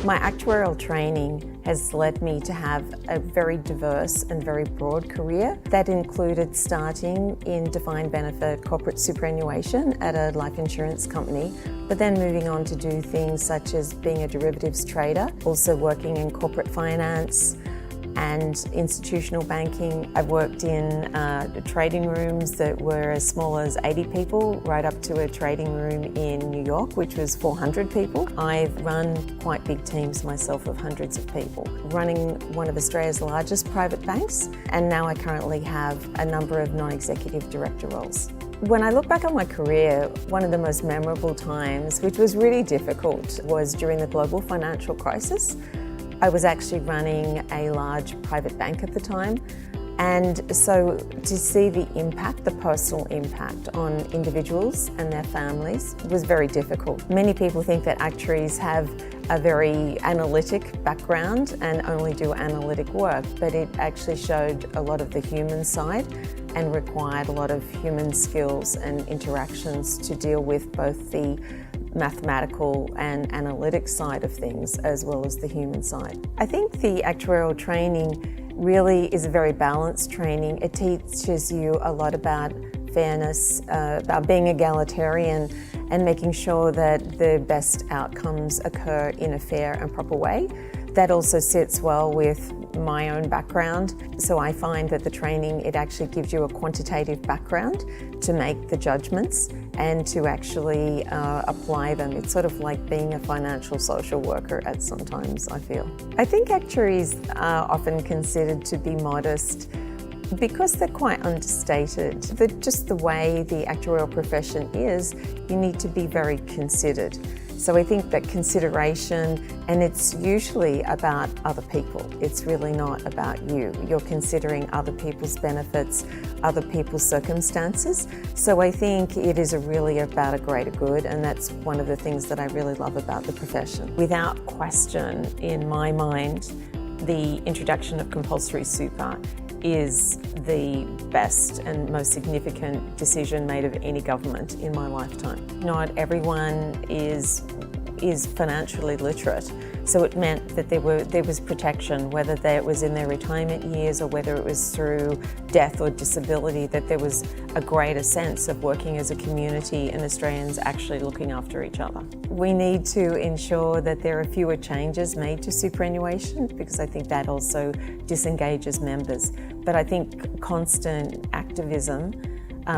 My actuarial training has led me to have a very diverse and very broad career. That included starting in defined benefit corporate superannuation at a life insurance company, but then moving on to do things such as being a derivatives trader, also working in corporate finance and institutional banking. I've worked in trading rooms that were as small as 80 people, right up to a trading room in New York, which was 400 people. I've run quite big teams myself of hundreds of people, running one of Australia's largest private banks, and now I currently have a number of non-executive director roles. When I look back on my career, one of the most memorable times, which was really difficult, was during the global financial crisis. I was actually running a large private bank at the time, and so to see the impact, the personal impact on individuals and their families was very difficult. Many people think that actuaries have a very analytic background and only do analytic work, but it actually showed a lot of the human side and required a lot of human skills and interactions to deal with both the mathematical and analytic side of things as well as the human side. I think the actuarial training really is a very balanced training. It teaches you a lot about fairness, about being egalitarian and making sure that the best outcomes occur in a fair and proper way. That also sits well with my own background. So I find that the training, it actually gives you a quantitative background to make the judgments and to actually apply them. It's sort of like being a financial social worker at sometimes, I feel. I think actuaries are often considered to be modest because they're quite understated. Just the way the actuarial profession is, you need to be very considered. So I think that consideration, and it's usually about other people. It's really not about you. You're considering other people's benefits, other people's circumstances. So I think it is really about a greater good, and that's one of the things that I really love about the profession. Without question, in my mind, the introduction of compulsory super is the best and most significant decision made of any government in my lifetime. Not everyone is financially literate, so it meant that there was protection, whether it was in their retirement years or whether it was through death or disability, that there was a greater sense of working as a community and Australians actually looking after each other. We need to ensure that there are fewer changes made to superannuation because I think that also disengages members. But I think constant activism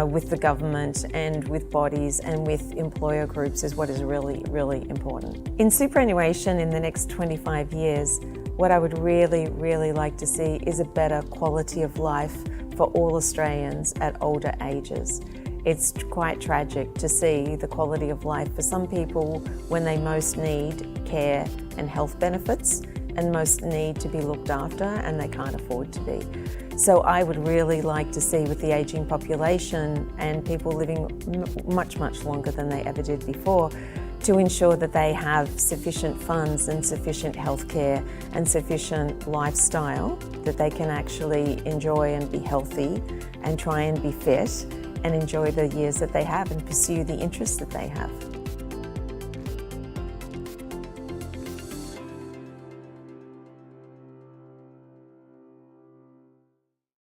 with the government and with bodies and with employer groups is what is really, really important. In superannuation in the next 25 years, what I would really, really like to see is a better quality of life for all Australians at older ages. It's quite tragic to see the quality of life for some people when they most need care and health benefits and most need to be looked after and they can't afford to be. So I would really like to see, with the ageing population and people living much, much longer than they ever did before, to ensure that they have sufficient funds and sufficient healthcare and sufficient lifestyle that they can actually enjoy and be healthy and try and be fit and enjoy the years that they have and pursue the interests that they have.